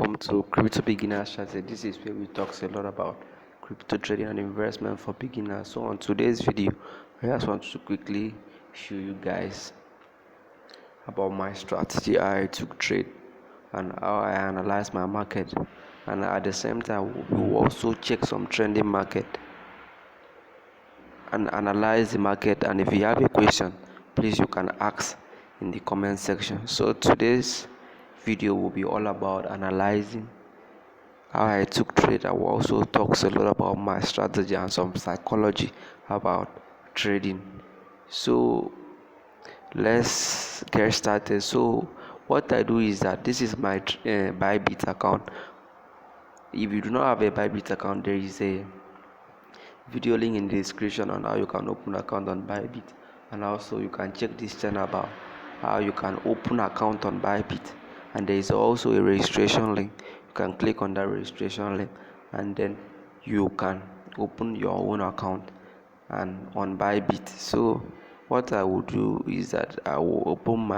welcome to Crypto Beginners Strategy. This is where we talk a lot about crypto trading and investment for beginners. So on today's video, I just want to quickly show you guys about my strategy, how I took trade and how I analyze my market. And at the same time, we will also check some trending market and analyze the market. And if you have a question, please you can ask in the comment section. So today's video will be all about analyzing how I took trade. I will also talk a lot about my strategy and some psychology about trading. So let's get started. So what I do is that this is my Bybit account. If you do not have a Bybit account, there is a video link in the description on how you can open account on Bybit, and also you can check this channel about how you can open account on Bybit. And there is also a registration link. You can click on that registration link and then you can open your own account and on Bybit. So what I will do is that I will open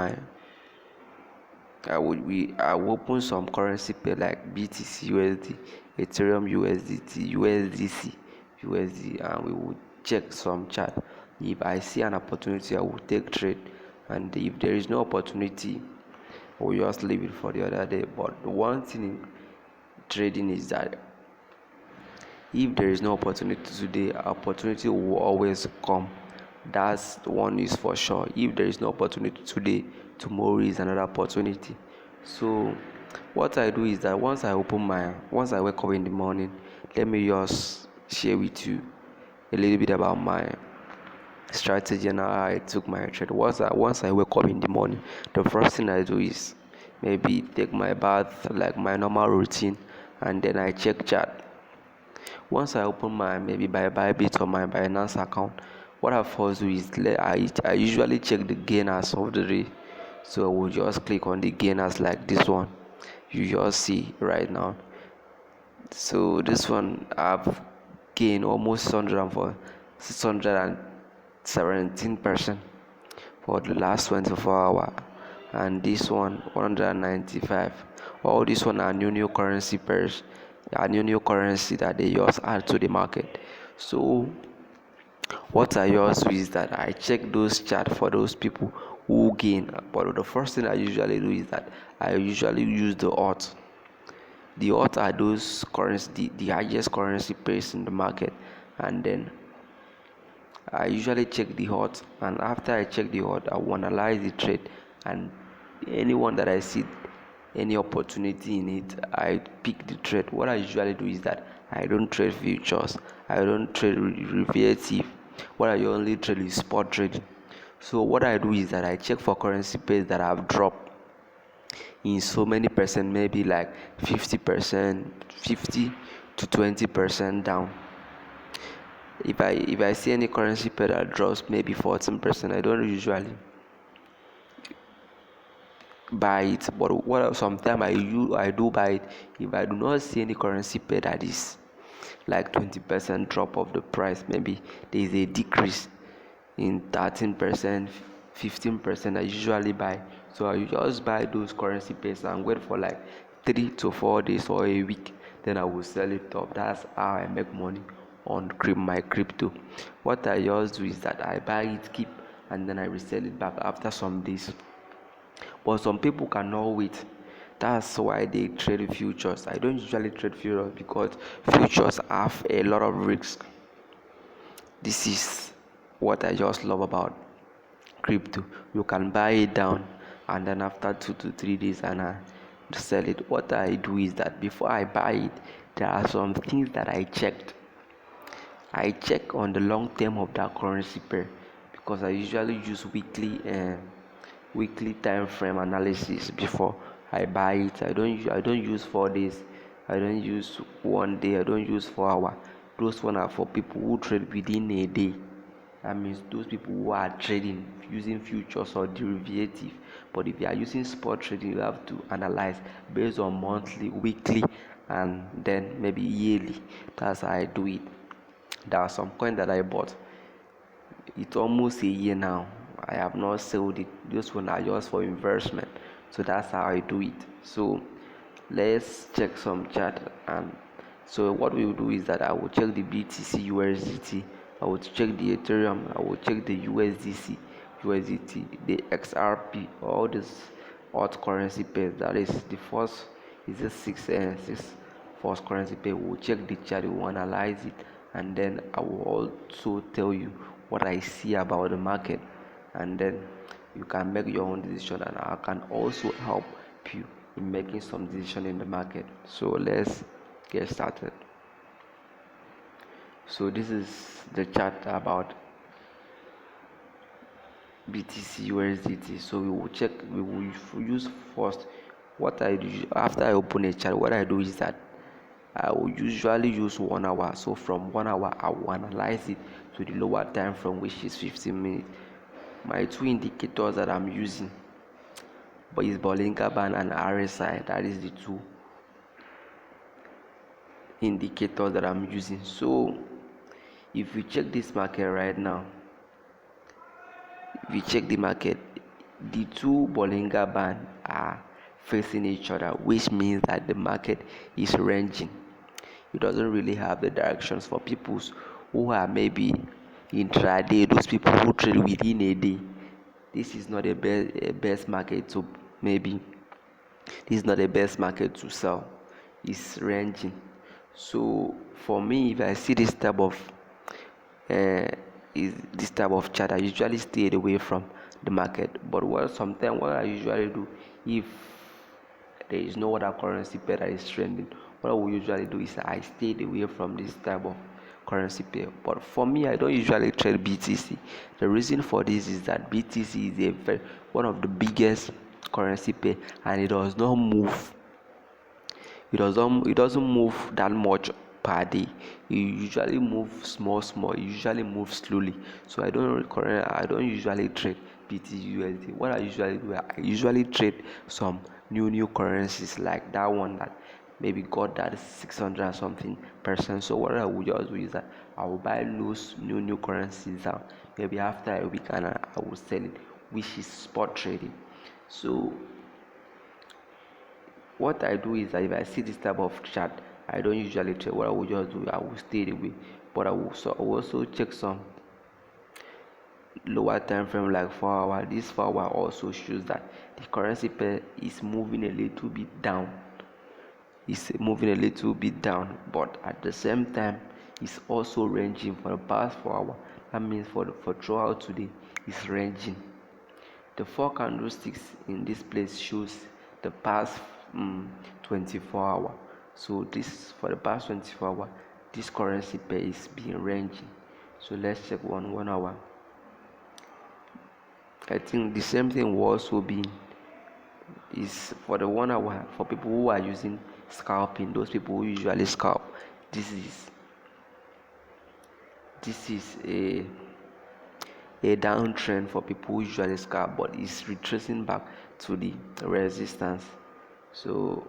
some currency pair like BTC USD, Ethereum USDT, USDC, USD, and we will check some chart. If I see an opportunity, I will take trade, and if there is no opportunity, I will just leave it for the other day. But the one thing in trading is that if there is no opportunity today, opportunity will always come. That's the one is for sure. If there is no opportunity today, tomorrow is another opportunity. So what I do is that once I wake up in the morning, let me just share with you a little bit about my strategy and how I took my trade. Once I wake up in the morning, the first thing I do is maybe take my bath, like my normal routine, and then I check chart. Once I open my maybe by Bybit or my Binance account, what I first do is I usually check the gainers of the day. So I will just click on the gainers like this one. You just see right now. So this one I've gained almost 617% for the last 24 hours, and this one 195. All this one are new currency pairs, are new currency that they just add to the market. So what I use is that I check those chart for those people who gain. But the first thing I usually do is that I usually use the odds. The odds are those currency, the highest currency pairs in the market, and then I usually check the odds. And after I check the odds, I will analyze the trade, and anyone that I see any opportunity in it, I pick the trade. What I usually do is that I don't trade futures, I don't trade derivative. What I only trade is spot trading. So what I do is that I check for currency pairs that have dropped in so many percent, maybe like 50%, 50 to 20% down. If I see any currency pair that drops maybe 14%, I don't usually buy it. But what sometimes I do buy it if I do not see any currency pair that is like 20% drop of the price. Maybe there is a decrease in 13%, 15%. I usually buy. So I just buy those currency pairs and wait for like 3 to 4 days or a week. Then I will sell it up. That's how I make money on my crypto. What I just do is that I buy it, keep, and then I resell it back after some days. But some people cannot wait. That's why they trade futures. I don't usually trade futures because futures have a lot of risks. This is what I just love about crypto. You can buy it down, and then after 2 to 3 days and I sell it. What I do is that before I buy it, there are some things that I checked. I check on the long term of that currency pair because I usually use weekly time frame analysis before I buy it. I don't use 4 days. I don't use one day. I don't use 4 hours. Those one are for people who trade within a day. That means those people who are trading using futures or derivative. But if you are using spot trading, you have to analyze based on monthly, weekly, and then maybe yearly. That's how I do it. There are some coins that I bought. It's almost a year now. I have not sold it. Those ones are just for investment. So that's how I do it. So let's check some chart. And so what we will do is that I will check the BTC USDT, I will check the Ethereum, I will check the USDC USDT, the XRP, all these alt currency pairs. That is the first, is a six first currency pair. We'll check the chart, we will analyze it, and then I will also tell you what I see about the market, and then you can make your own decision, and I can also help you in making some decision in the market. So let's get started. So this is the chart about BTC USDT. So we will use first what I do after I open a chart. What I do is that I will usually use 1 hour. So from 1 hour, I will analyze it to the lower time frame, which is 15 minutes. My two indicators that I'm using, but is Bollinger Band and RSI. That is the two indicators that I'm using. So if you check this market right now, if you check the market, the two Bollinger Band are facing each other, which means that the market is ranging. It doesn't really have the directions for people who are maybe intraday, those people who trade within a day. This is not a best market to maybe this is not the best market to sell. It's ranging. So for me, if I see uh, this type of chart, I usually stay away from the market. But sometimes what I usually do, if there is no other currency pair that is trending, what I will usually do is I stay away from this type of currency pair. But for me, I don't usually trade BTC. The reason for this is that BTC is one of the biggest currency pair, and it does not move. It doesn't move that much per day. It usually move small. It usually move slowly. So I don't usually trade BTUSD. What I usually do, I usually trade some new currencies, like that one that maybe got that 600 and something percent. So what I will just do is that I will buy those new currencies down. Maybe after a week, and I will sell it, which is spot trading. So what I do is that if I see this type of chart, I don't usually trade. What I will just do, I will stay away. But I will also check some lower time frame, like 4 hour. This 4 hour also shows that the currency pair is moving a little bit down. It's moving a little bit down, but at the same time, it's also ranging for the past 4 hours. That means for throughout today, it's ranging. The four candlesticks in this place shows the past 24 hours. So this, for the past 24 hours, this currency pair is being ranging. So let's check 1 hour. I think the same thing will also be is for the 1 hour for people who are using scalping. Those people who usually scalp, this is a downtrend for people who usually scalp, but it's retracing back to the resistance. So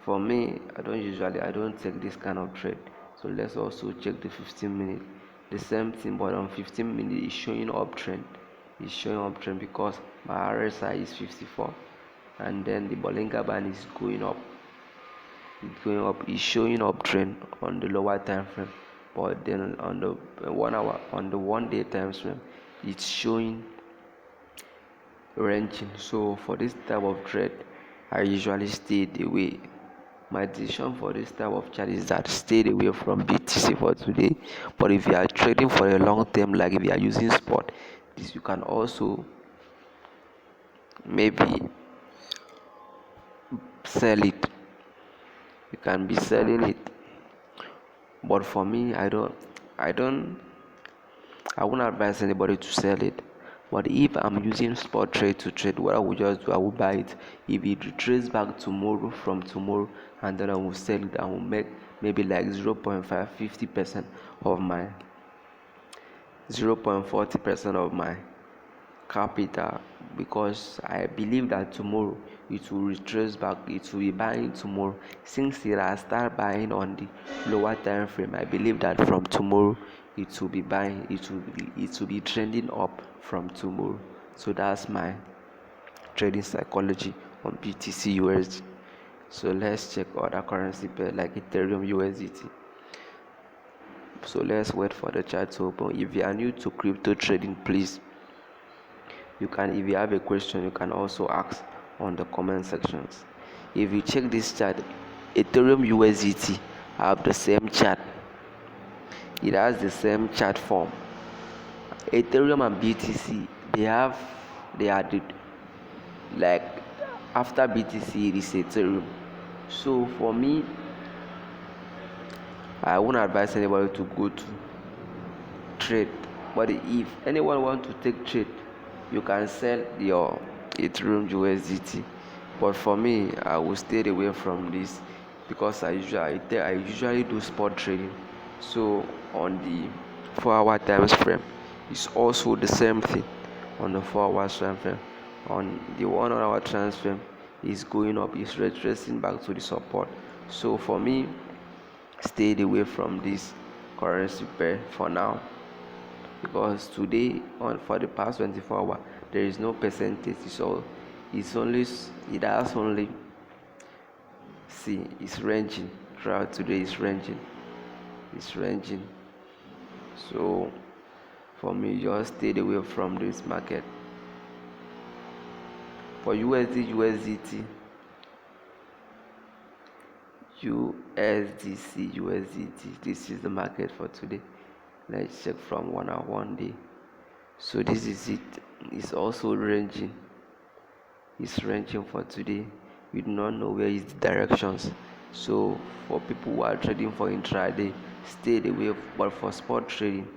for me, I don't take this kind of trade. So let's also check the 15 minute. The same thing, but on 15 minutes is showing uptrend. It's showing uptrend because my RSI is 54, and then the Bollinger Band is going up. It's showing uptrend on the lower time frame, but then on the 1 hour, on the 1 day time frame, it's showing ranging. So for this type of trade, I usually stay away. My decision for this type of chart is that stay away from BTC for today. But if you are trading for a long term, like if you are using spot, this you can also maybe sell it. You can be selling it. But for me, I won't advise anybody to sell it. But if I'm using spot trade to trade, what I will just do, I will buy it. If it retraces back tomorrow, from tomorrow, and then I will sell it, I will make maybe like 0.50% of my 0.40% of my capital, because I believe that tomorrow it will retrace back, it will be buying tomorrow. Since it has started buying on the lower time frame, I believe that from tomorrow it will be buying, it will be trending up from tomorrow. So that's my trading psychology on BTC USD. So let's check other currency pair like Ethereum USDT. So let's wait for the chart to open. If you are new to crypto trading, please, if you have a question, you can also ask on the comment sections. If you check this chart, Ethereum USDT have the same chart. It has the same chart form. Ethereum and BTC, they are like after BTC it is Ethereum. So for me, I won't advise anybody to go to trade. But if anyone want to take trade, you can sell your Ethereum USDT. But for me, I will stay away from this because I usually do spot trading. So on the 4-hour time frame, it's also the same thing. On the 4-hour time frame, on the 1 hour time frame, is going up, is retracing back to the support. So for me, stayed away from this currency pair for now, because today on for the past 24 hours there is no percentage. It has only, see, it's ranging throughout today. It's ranging. So for me, just stayed away from this market. For USDC, this is the market for today. Let's check from 1 hour, 1 day. So this is it. It's also ranging. It's ranging for today. We do not know where is the directions. So for people who are trading for intraday, stay away. But for spot trading,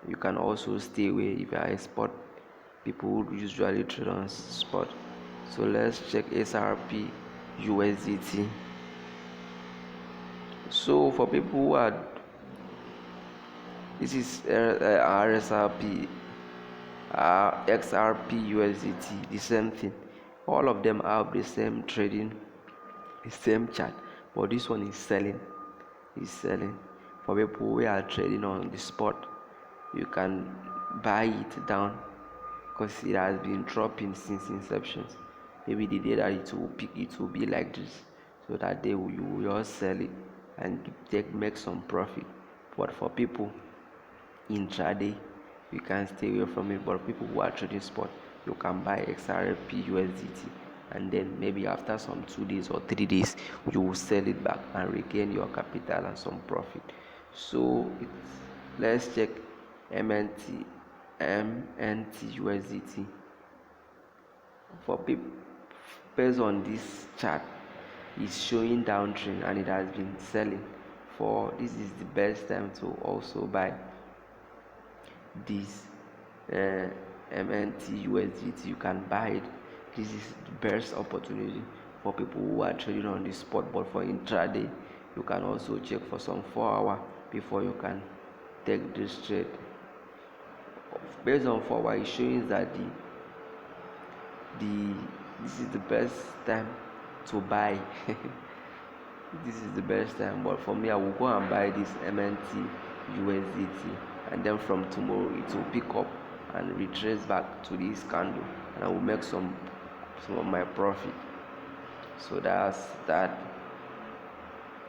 you can also stay away if you are a spot people who usually trade on spot. So let's check SRP USDT. So for people who are, this is RSRP, XRP USDT, the same thing. All of them have the same trading, the same chart, but this one is selling. For people who are trading on the spot, you can buy it down because it has been dropping since inception. Maybe the day that it will peak, it will be like this. So that day you will just sell it and make some profit. But for people intraday, you can stay away from it. But people who are trading spot, you can buy XRP USDT, and then maybe after some 2 days or 3 days, you will sell it back and regain your capital and some profit. So let's check MNT USDT. For people, based on this chart, it's showing downtrend and it has been selling. For this is the best time to also buy this MNT USDT. You can buy it. This is the best opportunity for people who are trading on the spot. But for intraday, you can also check for some 4 hour before you can take this trade. Based on 4 hour, it's showing that this is the best time to buy. This is the best time. But for me, I will go and buy this MNT USDT, and then from tomorrow it will pick up and retrace back to this candle, and I will make some of my profit. So that's that.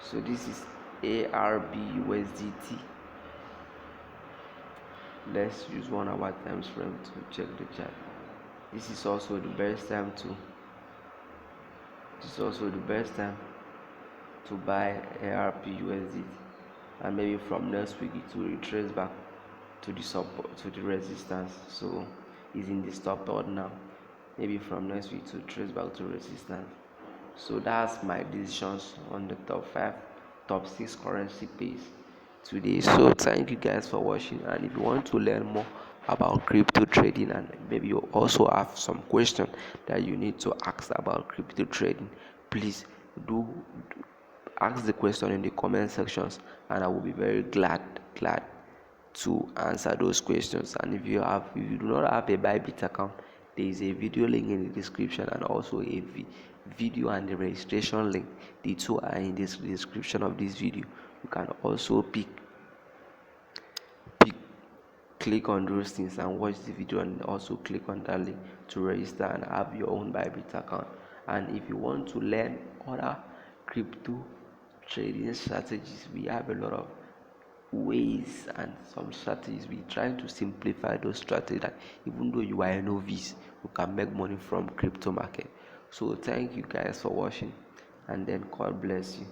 So this is ARB USDT. Let's use 1 hour time frame to check the chart. This is also the best time to buy ARP USDT, and maybe from next week it will retrace back to the support, to the resistance. So it's in the stop order now. Maybe from next week to trace back to resistance. So that's my decisions on the top 6 currency pairs today. So thank you guys for watching, and if you want to learn more about crypto trading, and maybe you also have some question that you need to ask about crypto trading, please do ask the question in the comment sections, and I will be very glad to answer those questions. And if you do not have a Bybit account, there is a video link in the description, and also a video and the registration link. The two are in this description of this video. You can also click on those things and watch the video, and also click on that link to register and have your own Bybit account. And if you want to learn other crypto trading strategies, we have a lot of ways and some strategies. We try to simplify those strategies that even though you are a novice, you can make money from crypto market. So thank you guys for watching, and then God bless you.